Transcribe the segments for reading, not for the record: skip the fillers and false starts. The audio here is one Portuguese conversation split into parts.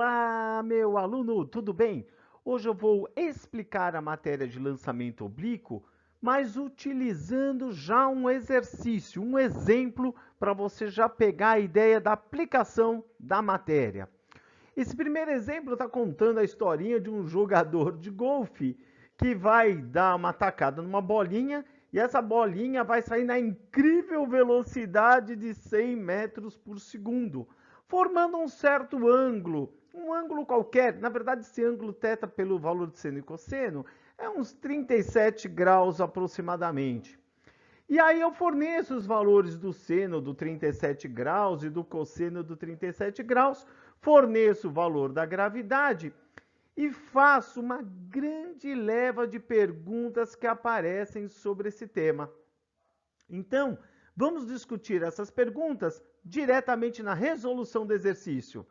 Olá, meu aluno, tudo bem? Hoje eu vou explicar a matéria de lançamento oblíquo, mas utilizando já um exercício, um exemplo para você já pegar a ideia da aplicação da matéria. Esse primeiro exemplo está contando a historinha de um jogador de golfe que vai dar uma tacada numa bolinha e essa bolinha vai sair na incrível velocidade de 100 metros por segundo, formando um certo ângulo, um ângulo qualquer. Na verdade, esse ângulo θ pelo valor de seno e cosseno é uns 37 graus aproximadamente. E aí eu forneço os valores do seno do 37 graus e do cosseno do 37 graus, forneço o valor da gravidade e faço uma grande leva de perguntas que aparecem sobre esse tema. Então, vamos discutir essas perguntas diretamente na resolução do exercício.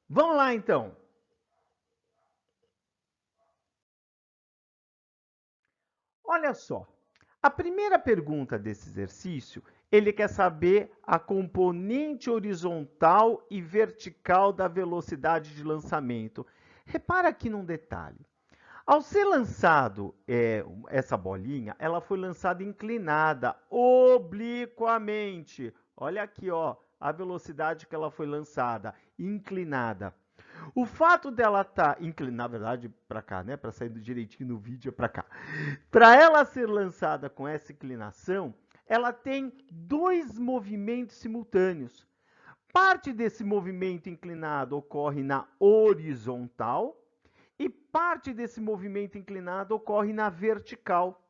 Vamos lá, então. Olha só. A primeira pergunta desse exercício, ele quer saber a componente horizontal e vertical da velocidade de lançamento. Repara aqui num detalhe. Ao ser lançado essa bolinha, ela foi lançada inclinada, obliquamente. Olha aqui, ó, a velocidade que ela foi lançada, inclinada. O fato dela estar inclinada, na verdade, para cá, né? Para sair direitinho no vídeo, é para cá. Para ela ser lançada com essa inclinação, ela tem dois movimentos simultâneos. Parte desse movimento inclinado ocorre na horizontal e parte desse movimento inclinado ocorre na vertical.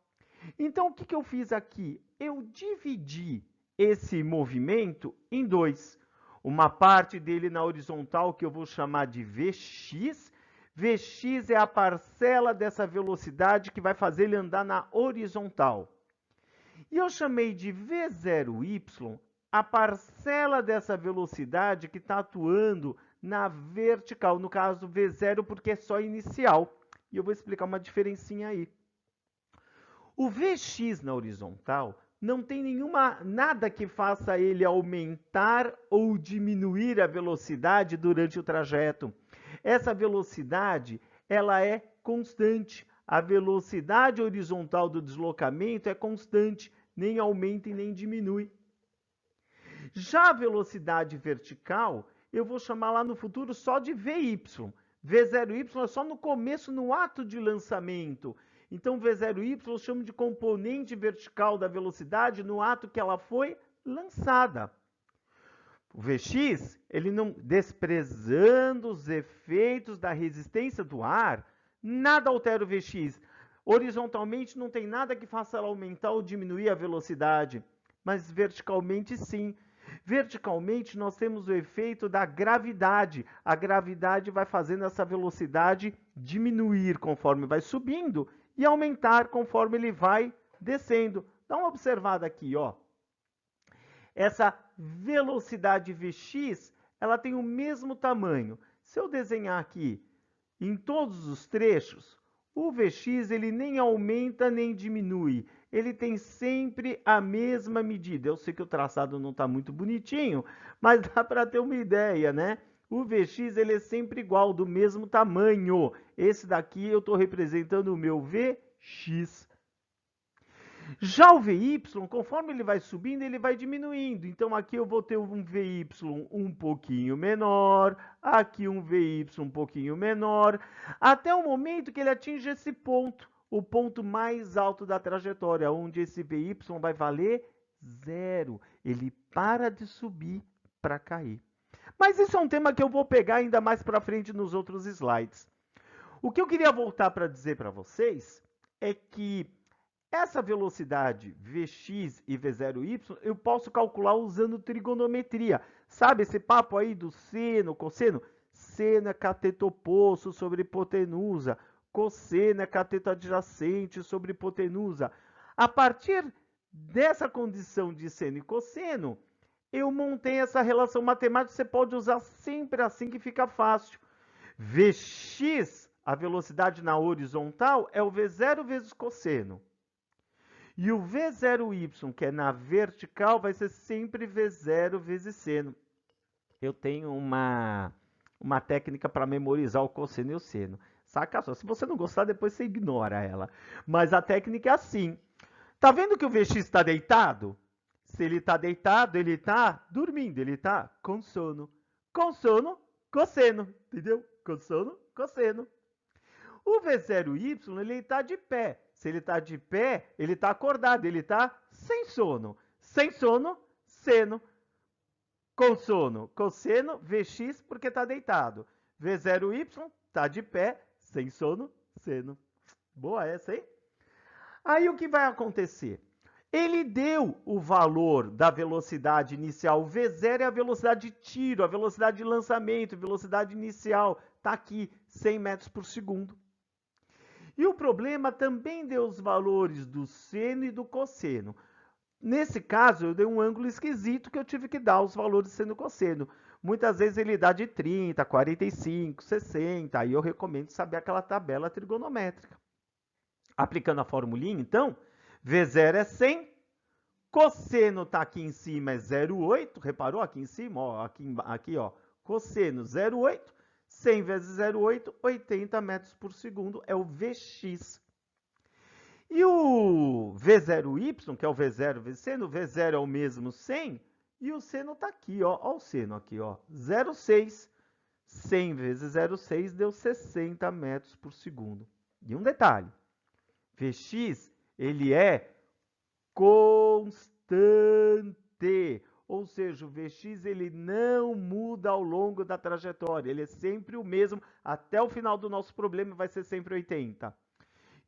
Então, o que eu fiz aqui? Eu dividi esse movimento em dois. Uma parte dele na horizontal, que eu vou chamar de Vx. Vx é a parcela dessa velocidade que vai fazer ele andar na horizontal. E eu chamei de V0y a parcela dessa velocidade que está atuando na vertical. No caso, V0 porque é só inicial. E eu vou explicar uma diferencinha aí. O Vx na horizontal não tem nada que faça ele aumentar ou diminuir a velocidade durante o trajeto. Essa velocidade, ela é constante. A velocidade horizontal do deslocamento é constante, nem aumenta e nem diminui. Já a velocidade vertical, eu vou chamar lá no futuro só de Vy. V0y é só no começo, no ato de lançamento. Então, V0y eu chamo de componente vertical da velocidade no ato que ela foi lançada. O Vx, ele não, desprezando os efeitos da resistência do ar, nada altera o Vx. Horizontalmente não tem nada que faça ela aumentar ou diminuir a velocidade, mas verticalmente sim. Verticalmente nós temos o efeito da gravidade. A gravidade vai fazendo essa velocidade diminuir conforme vai subindo e aumentar conforme ele vai descendo. Dá uma observada aqui, ó. Essa velocidade Vx, ela tem o mesmo tamanho. Se eu desenhar aqui em todos os trechos, o Vx ele nem aumenta nem diminui. Ele tem sempre a mesma medida. Eu sei que o traçado não está muito bonitinho, mas dá para ter uma ideia, né? O Vx ele é sempre igual, do mesmo tamanho. Esse daqui eu estou representando o meu Vx. Já o Vy, conforme ele vai subindo, ele vai diminuindo. Então, aqui eu vou ter um Vy um pouquinho menor, aqui um Vy um pouquinho menor, até o momento que ele atinge esse ponto, o ponto mais alto da trajetória, onde esse Vy vai valer 0. Ele para de subir para cair. Mas isso é um tema que eu vou pegar ainda mais para frente nos outros slides. O que eu queria voltar para dizer para vocês é que essa velocidade Vx e V0y eu posso calcular usando trigonometria. Sabe esse papo aí do seno, cosseno? Seno é cateto oposto sobre hipotenusa. Cosseno é cateto adjacente sobre hipotenusa. A partir dessa condição de seno e cosseno, eu montei essa relação matemática. Você pode usar sempre assim que fica fácil. Vx, a velocidade na horizontal, é o V0 vezes cosseno. E o V0y, que é na vertical, vai ser sempre V0 vezes seno. Eu tenho uma uma técnica para memorizar o cosseno e o seno. Saca só, se você não gostar, depois você ignora ela. Mas a técnica é assim. Tá vendo que o VX está deitado? Se ele está deitado, ele está dormindo, ele está com sono. Com sono, cosseno, entendeu? Com sono, cosseno. O V0Y, ele está de pé. Se ele está de pé, ele está acordado, ele está sem sono. Sem sono, seno. Com sono, cosseno, Vx, porque está deitado. V0Y, está de pé, sem sono, seno. Boa essa, hein? Aí o que vai acontecer? Ele deu o valor da velocidade inicial. O V0 é a velocidade de tiro, a velocidade de lançamento, a velocidade inicial. Está aqui, 100 metros por segundo. E o problema também deu os valores do seno e do cosseno. Nesse caso, eu dei um ângulo esquisito que eu tive que dar os valores seno e cosseno. Muitas vezes ele dá de 30, 45, 60. Aí eu recomendo saber aquela tabela trigonométrica. Aplicando a formulinha, então, V0 é 100, cosseno está aqui em cima é 0,8, reparou aqui em cima? Ó, aqui, ó, cosseno 0,8, 100 vezes 0,8, 80 metros por segundo é o Vx. E o V0y, que é o V0 vezes seno, o V0 é o mesmo 100, e o seno está aqui, ó, o seno aqui, ó, 0,6. 100 vezes 0,6 deu 60 metros por segundo. E um detalhe, Vx, ele é constante, ou seja, o Vx ele não muda ao longo da trajetória, ele é sempre o mesmo, até o final do nosso problema vai ser sempre 80.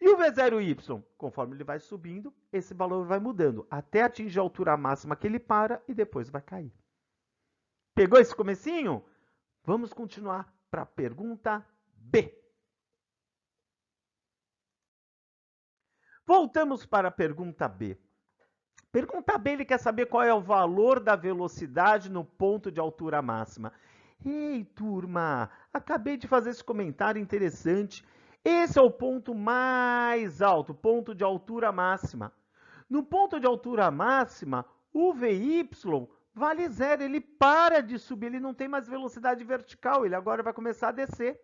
E o V0y, conforme ele vai subindo, esse valor vai mudando, até atingir a altura máxima que ele para e depois vai cair. Pegou esse comecinho? Vamos continuar para a pergunta B. Voltamos para a pergunta B. Pergunta B, ele quer saber qual é o valor da velocidade no ponto de altura máxima. Ei, turma, acabei de fazer esse comentário interessante. Esse é o ponto mais alto, ponto de altura máxima. No ponto de altura máxima, o VY vale zero, ele para de subir, ele não tem mais velocidade vertical, ele agora vai começar a descer.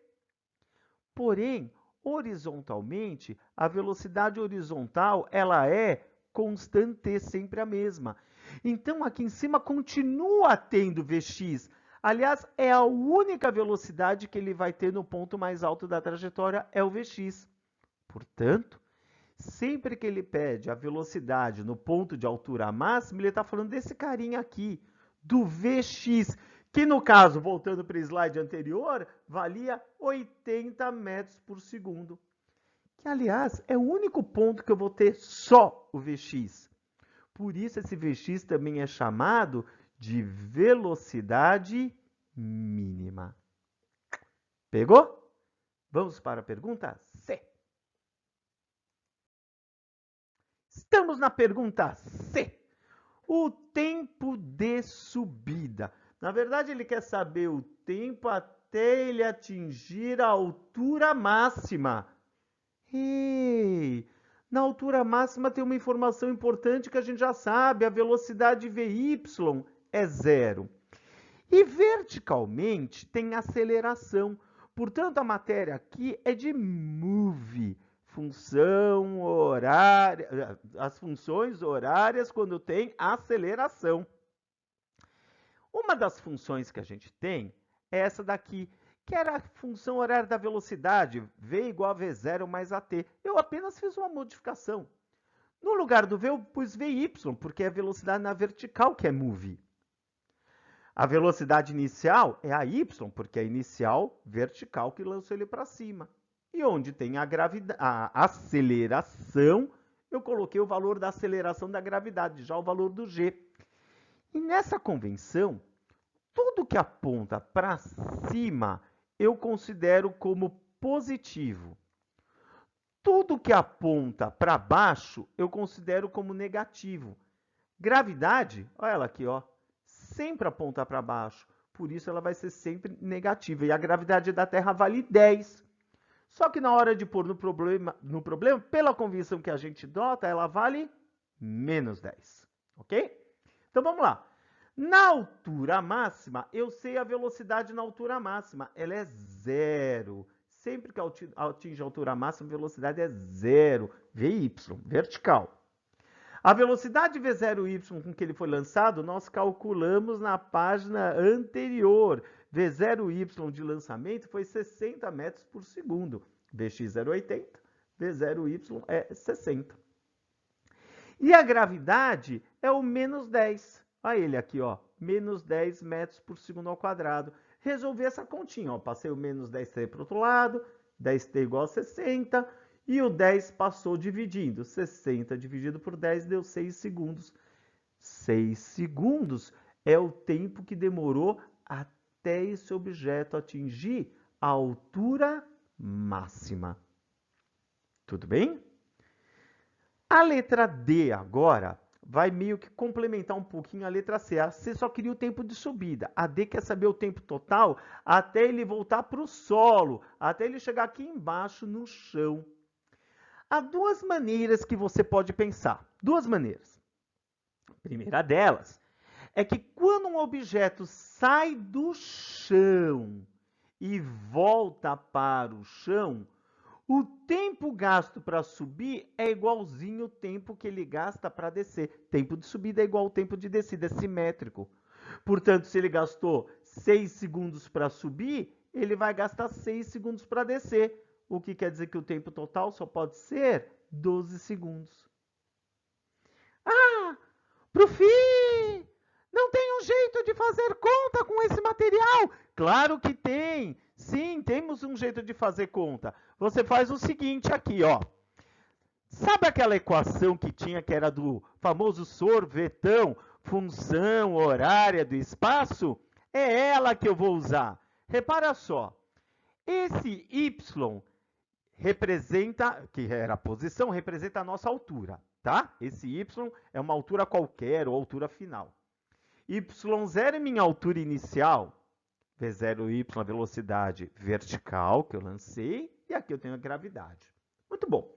Porém, horizontalmente, a velocidade horizontal, ela é constante, sempre a mesma. Então, aqui em cima continua tendo Vx. Aliás, é a única velocidade que ele vai ter no ponto mais alto da trajetória, é o Vx. Portanto, sempre que ele pede a velocidade no ponto de altura máxima, ele está falando desse carinha aqui, do Vx, que no caso, voltando para o slide anterior, valia 80 metros por segundo. Que, aliás, é o único ponto que eu vou ter só o Vx. Por isso, esse Vx também é chamado de velocidade mínima. Pegou? Vamos para a pergunta C. Estamos na pergunta C. O tempo de subida. Na verdade, ele quer saber o tempo até ele atingir a altura máxima. Ei, na altura máxima tem uma informação importante que a gente já sabe, a velocidade Vy é zero. E verticalmente tem aceleração. Portanto, a matéria aqui é de move, função horária, as funções horárias quando tem aceleração. Uma das funções que a gente tem é essa daqui, que era a função horária da velocidade, V igual a V0 mais AT. Eu apenas fiz uma modificação. No lugar do V, eu pus VY, porque é a velocidade na vertical que é move. A velocidade inicial é a Y, porque é a inicial vertical que lançou ele para cima. E onde tem a aceleração, eu coloquei o valor da aceleração da gravidade, já o valor do G. E nessa convenção, tudo que aponta para cima, eu considero como positivo. Tudo que aponta para baixo, eu considero como negativo. Gravidade, olha ela aqui, ó, sempre aponta para baixo. Por isso, ela vai ser sempre negativa. E a gravidade da Terra vale 10. Só que na hora de pôr no problema, pela convenção que a gente dota, ela vale menos 10. Ok? Então, vamos lá. Na altura máxima, eu sei a velocidade na altura máxima. Ela é zero. Sempre que atinge a altura máxima, a velocidade é zero. VY, vertical. A velocidade V0Y com que ele foi lançado, nós calculamos na página anterior. V0Y de lançamento foi 60 metros por segundo. Vx era 80, V0Y é 60. E a gravidade é o menos 10. Olha ele aqui, ó, menos 10 metros por segundo ao quadrado. Resolvi essa continha, ó, passei o menos 10t para o outro lado, 10t igual a 60, e o 10 passou dividindo. 60 dividido por 10 deu 6 segundos. 6 segundos é o tempo que demorou até esse objeto atingir a altura máxima. Tudo bem? A letra D agora vai meio que complementar um pouquinho a letra C. A C só queria o tempo de subida. A D quer saber o tempo total até ele voltar para o solo, até ele chegar aqui embaixo no chão. Há duas maneiras que você pode pensar. Duas maneiras. A primeira delas é que quando um objeto sai do chão e volta para o chão, o tempo gasto para subir é igualzinho ao tempo que ele gasta para descer. Tempo de subida é igual ao tempo de descida, é simétrico. Portanto, se ele gastou 6 segundos para subir, ele vai gastar 6 segundos para descer. O que quer dizer que o tempo total só pode ser 12 segundos. Ah, profi, não tem um jeito de fazer conta com esse material? Claro que tem. Sim, temos um jeito de fazer conta. Você faz o seguinte aqui, ó. Sabe aquela equação que tinha, que era do famoso sorvetão, função horária do espaço? É ela que eu vou usar. Repara só. Esse y representa, que era a posição, representa a nossa altura, tá? Esse y é uma altura qualquer ou altura final. Y0 é minha altura inicial. V0y, a velocidade vertical que eu lancei, e aqui eu tenho a gravidade. Muito bom.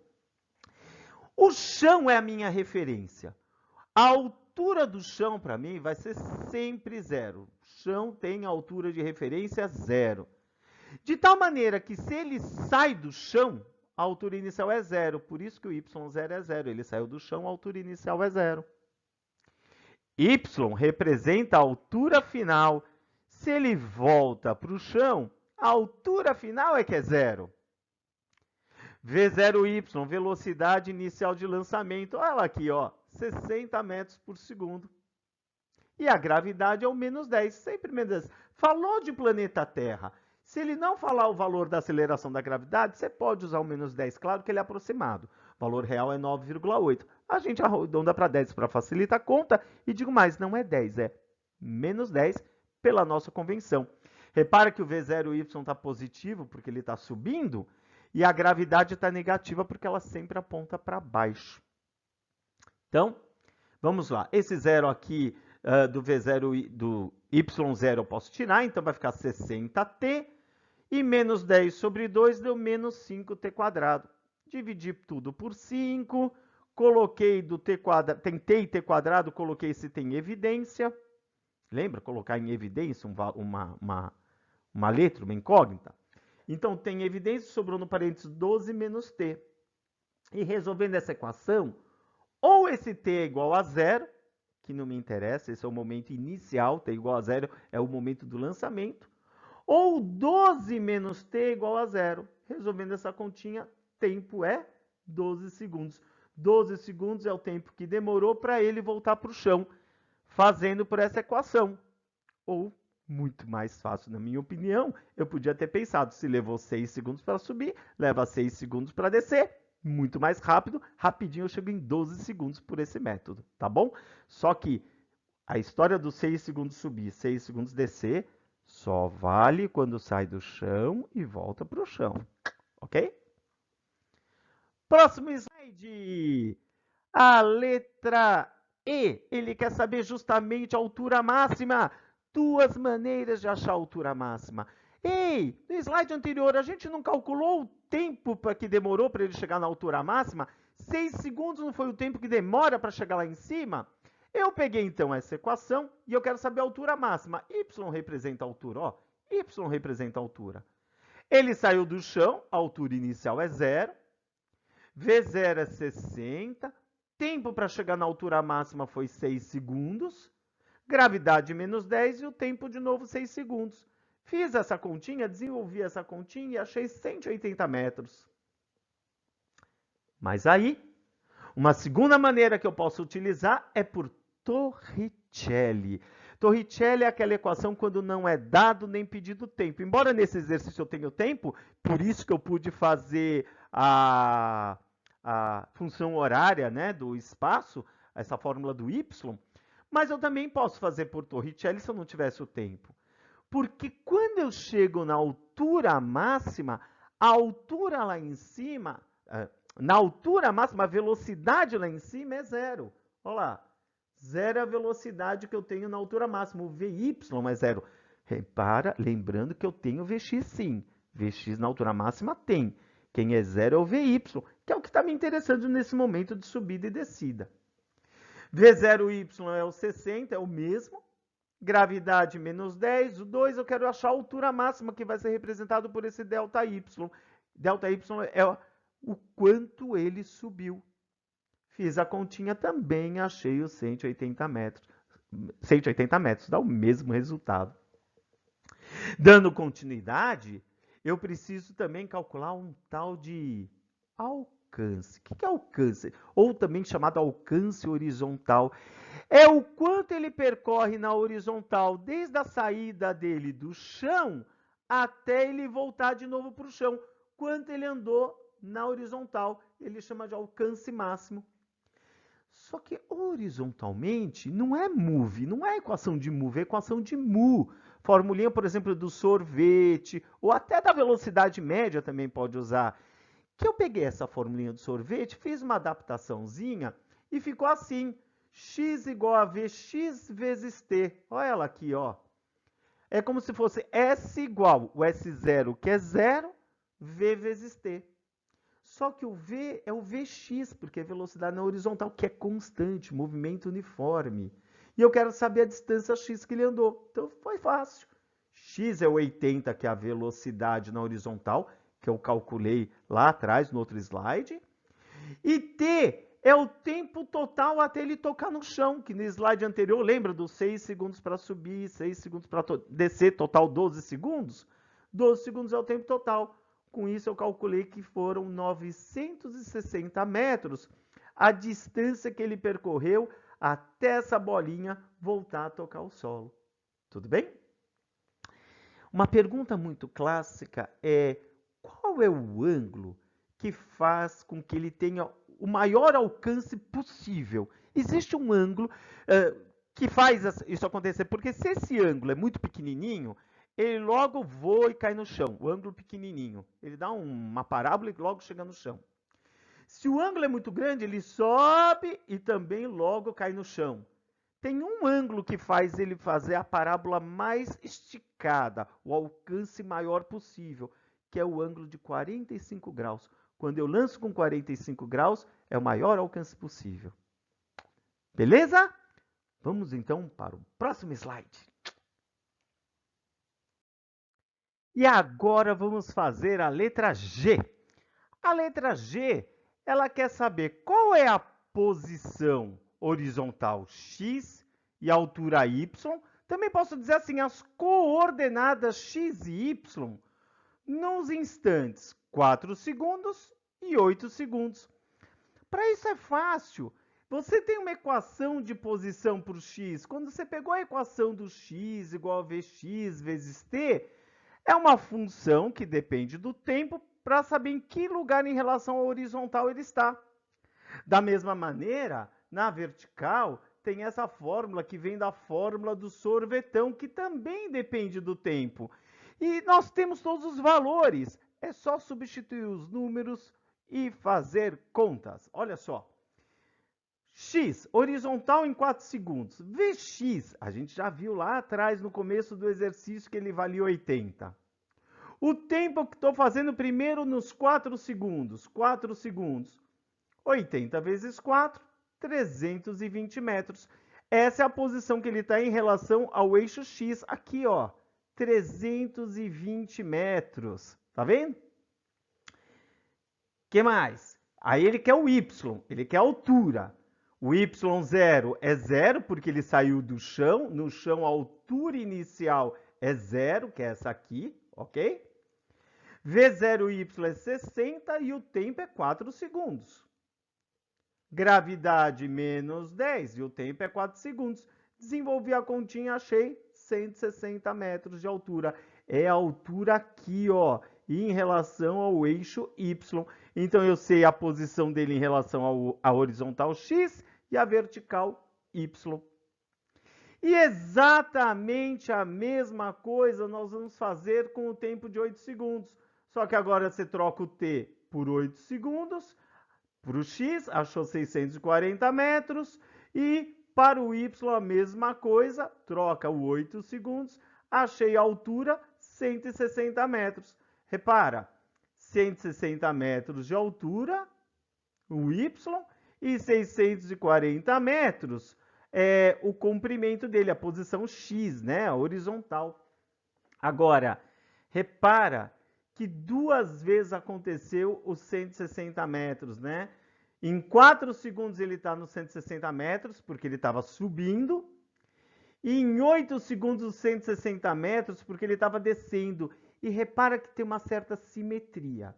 O chão é a minha referência. A altura do chão, para mim, vai ser sempre zero. O chão tem a altura de referência zero. De tal maneira que, se ele sai do chão, a altura inicial é zero. Por isso que o y0 é zero. Ele saiu do chão, a altura inicial é zero. Y representa a altura final. Se ele volta para o chão, a altura final é que é zero. V0y, velocidade inicial de lançamento. Olha aqui, ó, 60 metros por segundo. E a gravidade é o menos 10, sempre menos 10. Falou de planeta Terra. Se ele não falar o valor da aceleração da gravidade, você pode usar o menos 10, claro que ele é aproximado. O valor real é 9,8. A gente arredonda para 10 para facilitar a conta. E digo mais, não é 10, é menos 10 pela nossa convenção. Repara que o V0y está positivo porque ele está subindo e a gravidade está negativa porque ela sempre aponta para baixo. Então, vamos lá. Esse zero aqui do V0, do y0 eu posso tirar, então vai ficar 60t. E menos 10 sobre 2 deu menos 5t quadrado. Dividi tudo por 5, coloquei do t quadrado, tentei t quadrado, coloquei se tem evidência. Lembra? Colocar em evidência uma letra, uma incógnita. Então, tem evidência, sobrou no parênteses 12 menos t. E resolvendo essa equação, ou esse t é igual a zero, que não me interessa, esse é o momento inicial, t igual a zero é o momento do lançamento, ou 12 menos t é igual a zero. Resolvendo essa continha, tempo é 12 segundos. 12 segundos é o tempo que demorou para ele voltar para o chão, fazendo por essa equação. Ou, muito mais fácil, na minha opinião, eu podia ter pensado, se levou 6 segundos para subir, leva 6 segundos para descer, muito mais rápido, rapidinho eu chego em 12 segundos por esse método, tá bom? Só que a história dos 6 segundos subir, 6 segundos descer, só vale quando sai do chão e volta para o chão, ok? Próximo slide. A letra E. Ele quer saber justamente a altura máxima. Duas maneiras de achar a altura máxima. Ei, no slide anterior, a gente não calculou o tempo que demorou para ele chegar na altura máxima? 6 segundos não foi o tempo que demora para chegar lá em cima? Eu peguei, então, essa equação e eu quero saber a altura máxima. Y representa a altura, ó. Y representa a altura. Ele saiu do chão, a altura inicial é 0. V0 é 60. Tempo para chegar na altura máxima foi 6 segundos. Gravidade menos 10 e o tempo de novo 6 segundos. Fiz essa continha, desenvolvi essa continha e achei 180 metros. Mas aí, uma segunda maneira que eu posso utilizar é por Torricelli. Torricelli é aquela equação quando não é dado nem pedido tempo. Embora nesse exercício eu tenha o tempo, por isso que eu pude fazer a função horária, né, do espaço, essa fórmula do y, mas eu também posso fazer por Torricelli se eu não tivesse o tempo. Porque quando eu chego na altura máxima, a altura lá em cima, na altura máxima, a velocidade lá em cima é 0. Olha lá, 0 é a velocidade que eu tenho na altura máxima, o Vy é 0. Repara, lembrando que eu tenho Vx sim, Vx na altura máxima tem. Quem é 0 é o Vy, que é o que está me interessando nesse momento de subida e descida. V0y é o 60, é o mesmo. Gravidade menos 10, o 2 eu quero achar a altura máxima que vai ser representado por esse ΔY. ΔY é o quanto ele subiu. Fiz a continha também, achei os 180 metros. 180 metros, dá o mesmo resultado. Dando continuidade, eu preciso também calcular um tal de alcance. O que é alcance? Ou também chamado alcance horizontal. É o quanto ele percorre na horizontal, desde a saída dele do chão até ele voltar de novo para o chão. Quanto ele andou na horizontal, ele chama de alcance máximo. Só que horizontalmente não é move, não é equação de move, é equação de mu. Formulinha, por exemplo, do sorvete, ou até da velocidade média também pode usar. Que eu peguei essa formulinha do sorvete, fiz uma adaptaçãozinha e ficou assim. X igual a Vx vezes T. Olha ela aqui, ó. É como se fosse S igual o S0, que é 0, V vezes T. Só que o V é o Vx, porque é velocidade na horizontal, que é constante, movimento uniforme. E eu quero saber a distância x que ele andou. Então, foi fácil. X é 80, que é a velocidade na horizontal, que eu calculei lá atrás, no outro slide. E T é o tempo total até ele tocar no chão, que no slide anterior, lembra dos 6 segundos para subir, 6 segundos para descer, total 12 segundos? 12 segundos é o tempo total. Com isso, eu calculei que foram 960 metros a distância que ele percorreu até essa bolinha voltar a tocar o solo. Tudo bem? Uma pergunta muito clássica é: qual é o ângulo que faz com que ele tenha o maior alcance possível? Existe um ângulo que faz isso acontecer, porque se esse ângulo é muito pequenininho, ele logo voa e cai no chão, o ângulo pequenininho. Ele dá uma parábola e logo chega no chão. Se o ângulo é muito grande, ele sobe e também logo cai no chão. Tem um ângulo que faz ele fazer a parábola mais esticada, o alcance maior possível, que é o ângulo de 45 graus. Quando eu lanço com 45 graus, é o maior alcance possível. Beleza? Vamos então para o próximo slide. E agora vamos fazer a letra G. A letra G, ela quer saber qual é a posição horizontal x e a altura y. Também posso dizer assim, as coordenadas x e y nos instantes 4 segundos e 8 segundos. Para isso é fácil. Você tem uma equação de posição para o x. Quando você pegou a equação do x igual a vx vezes t, é uma função que depende do tempo para saber em que lugar em relação ao horizontal ele está. Da mesma maneira, na vertical, tem essa fórmula que vem da fórmula do sorvetão, que também depende do tempo. E nós temos todos os valores. É só substituir os números e fazer contas. Olha só. X, horizontal em 4 segundos. Vx, a gente já viu lá atrás, no começo do exercício, que ele valia 80. O tempo que estou fazendo primeiro nos 4 segundos. 4 segundos. 80 vezes 4, 320 metros. Essa é a posição que ele está em relação ao eixo X. Aqui, ó, 320 metros. Tá vendo? O que mais? Aí ele quer o Y, ele quer a altura. O Y0 é 0, porque ele saiu do chão. No chão, a altura inicial é 0, que é essa aqui, ok? V0Y é 60 e o tempo é 4 segundos. Gravidade menos 10 e o tempo é 4 segundos. Desenvolvi a continha, achei 160 metros de altura. É a altura aqui, ó, em relação ao eixo Y. Então, eu sei a posição dele em relação à horizontal X e a vertical Y. E exatamente a mesma coisa nós vamos fazer com o tempo de 8 segundos. Só que agora você troca o T por 8 segundos. Para o X, achou 640 metros. E para o Y, a mesma coisa. Troca o 8 segundos. Achei a altura, 160 metros. Repara, 160 metros de altura, o Y, e 640 metros é o comprimento dele, a posição X, né? A horizontal. Agora, repara que 2 vezes aconteceu os 160 metros, né? Em 4 segundos ele está nos 160 metros, porque ele estava subindo. E em 8 segundos os 160 metros, porque ele estava descendo. E repara que tem uma certa simetria.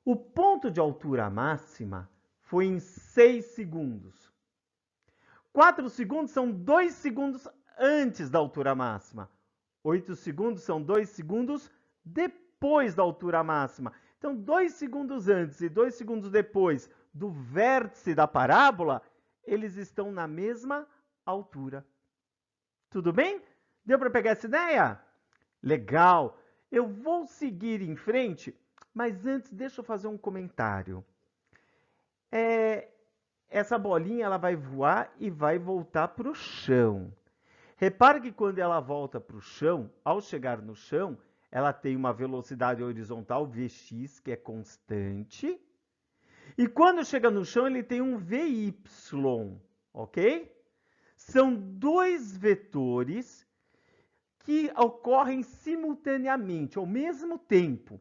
O ponto de altura máxima foi em 6 segundos. 4 segundos são 2 segundos antes da altura máxima. 8 segundos são 2 segundos depois da altura máxima. Então, 2 segundos antes e 2 segundos depois do vértice da parábola, eles estão na mesma altura. Tudo bem? Deu para pegar essa ideia? Legal. Eu vou seguir em frente, mas antes deixa eu fazer um comentário. Essa bolinha ela vai voar e vai voltar para o chão. Repare que quando ela volta para o chão, ao chegar no chão, ela tem uma velocidade horizontal Vx, que é constante. E quando chega no chão, ele tem um Vy, ok? São 2 vetores que ocorrem simultaneamente, ao mesmo tempo.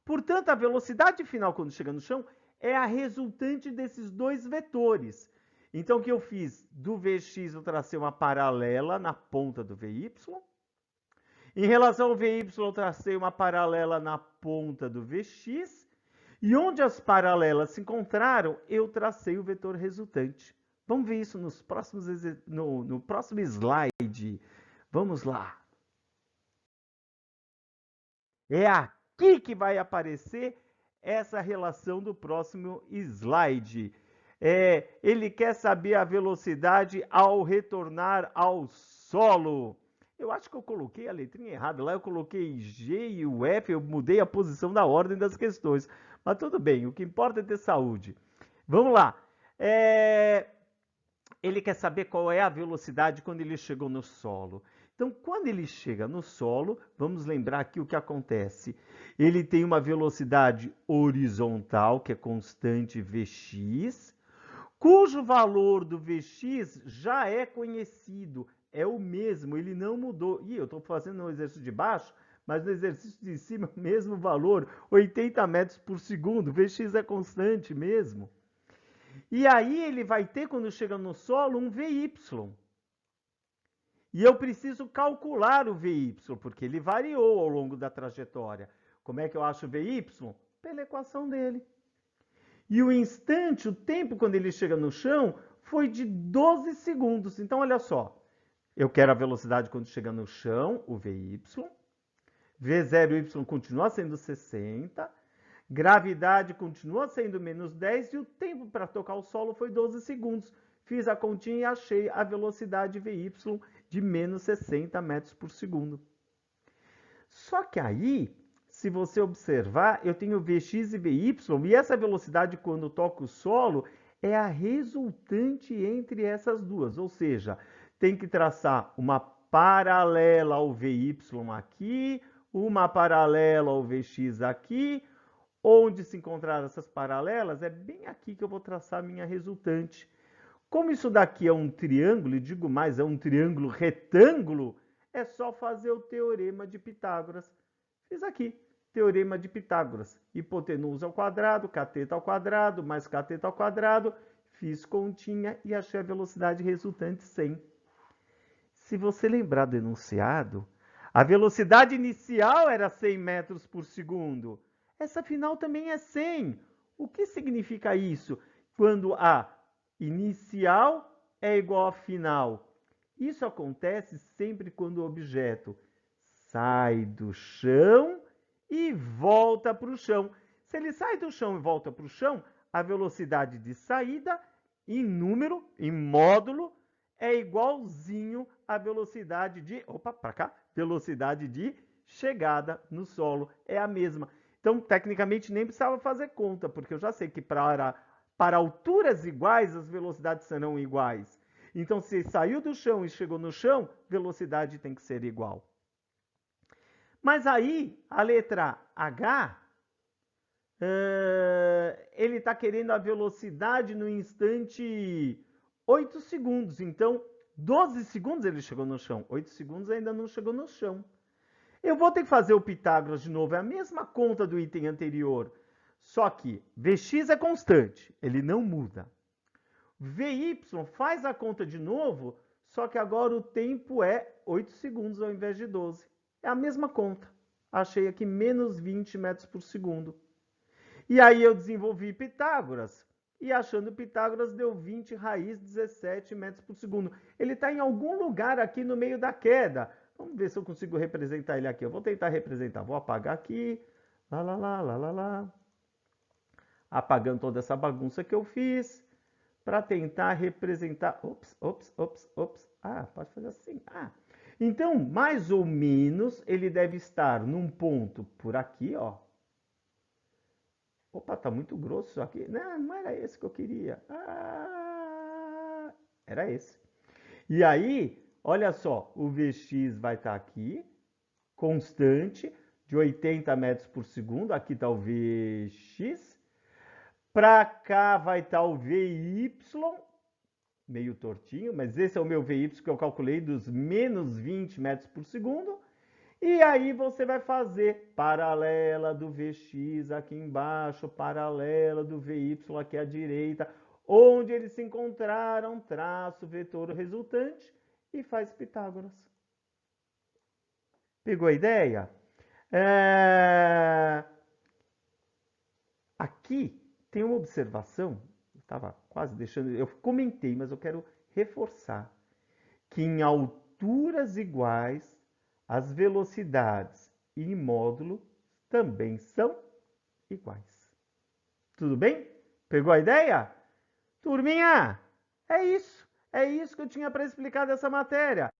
Portanto, a velocidade final quando chega no chão é a resultante desses 2 vetores. Então, o que eu fiz? Do Vx, eu tracei uma paralela na ponta do Vy. Em relação ao Vy, eu tracei uma paralela na ponta do Vx. E onde as paralelas se encontraram, eu tracei o vetor resultante. Vamos ver isso no próximo slide. Vamos lá. É aqui que vai aparecer essa relação do próximo slide. Ele quer saber a velocidade ao retornar ao solo. Eu acho que eu coloquei a letrinha errada. Lá eu coloquei G e o F, eu mudei a posição da ordem das questões. Mas tudo bem, o que importa é ter saúde. Vamos lá. Ele quer saber qual é a velocidade quando ele chegou no solo. Então, quando ele chega no solo, vamos lembrar aqui o que acontece. Ele tem uma velocidade horizontal, que é constante Vx, cujo valor do Vx já é conhecido, é o mesmo, ele não mudou. Ih, eu estou fazendo no exercício de baixo, mas no exercício de cima, o mesmo valor, 80 metros por segundo, Vx é constante mesmo. E aí ele vai ter, quando chega no solo, um Vy. E eu preciso calcular o Vy, porque ele variou ao longo da trajetória. Como é que eu acho o Vy? Pela equação dele. E o instante, o tempo quando ele chega no chão, foi de 12 segundos. Então, olha só. Eu quero a velocidade quando chega no chão, o Vy. V0y continua sendo 60. Gravidade continua sendo menos 10. E o tempo para tocar o solo foi 12 segundos. Fiz a continha e achei a velocidade Vy de menos 60 metros por segundo. Só que aí, se você observar, eu tenho Vx e Vy, e essa velocidade quando toca o solo é a resultante entre essas duas. Ou seja, tem que traçar uma paralela ao Vy aqui, uma paralela ao Vx aqui. Onde se encontrar essas paralelas, é bem aqui que eu vou traçar a minha resultante. Como isso daqui é um triângulo, e digo mais, é um triângulo retângulo, é só fazer o teorema de Pitágoras. Fiz aqui, teorema de Pitágoras. Hipotenusa ao quadrado, cateto ao quadrado, mais cateto ao quadrado. Fiz continha e achei a velocidade resultante 100. Se você lembrar do enunciado, a velocidade inicial era 100 metros por segundo. Essa final também é 100. O que significa isso? Quando a inicial é igual à final. Isso acontece sempre quando o objeto sai do chão e volta para o chão. Se ele sai do chão e volta para o chão, a velocidade de saída em número, em módulo, é igualzinho à velocidade de, velocidade de chegada no solo. É a mesma. Então, tecnicamente, nem precisava fazer conta, porque eu já sei que para alturas iguais, as velocidades serão iguais. Então, se saiu do chão e chegou no chão, velocidade tem que ser igual. Mas aí, a letra H, ele está querendo a velocidade no instante 8 segundos. Então, 12 segundos ele chegou no chão. 8 segundos ainda não chegou no chão. Eu vou ter que fazer o Pitágoras de novo. É a mesma conta do item anterior. Só que Vx é constante. Ele não muda. Vy faz a conta de novo, só que agora o tempo é 8 segundos ao invés de 12. É a mesma conta. Achei aqui menos 20 metros por segundo. E aí eu desenvolvi Pitágoras. E achando Pitágoras deu 20 raiz 17 metros por segundo. Ele está em algum lugar aqui no meio da queda. Vamos ver se eu consigo representar ele aqui. Eu vou tentar representar. Vou apagar aqui. Lá. Apagando toda essa bagunça que eu fiz. Para tentar representar... Ops. Ah, pode fazer assim. Então, mais ou menos, ele deve estar num ponto por aqui, ó. Opa, tá muito grosso isso aqui. Não era esse que eu queria. Era esse. E aí, olha só, o Vx vai estar aqui, constante, de 80 metros por segundo. Aqui está o Vx. Para cá vai estar o Vy, meio tortinho, mas esse é o meu Vy que eu calculei dos menos 20 metros por segundo. E aí você vai fazer paralela do Vx aqui embaixo, paralela do Vy aqui à direita, onde eles se encontraram, traço o vetor resultante e faz Pitágoras. Pegou a ideia? Aqui tem uma observação, eu estava quase deixando, eu comentei, mas eu quero reforçar, que em alturas iguais, as velocidades e módulo também são iguais. Tudo bem? Pegou a ideia? Turminha, é isso. É isso que eu tinha para explicar dessa matéria.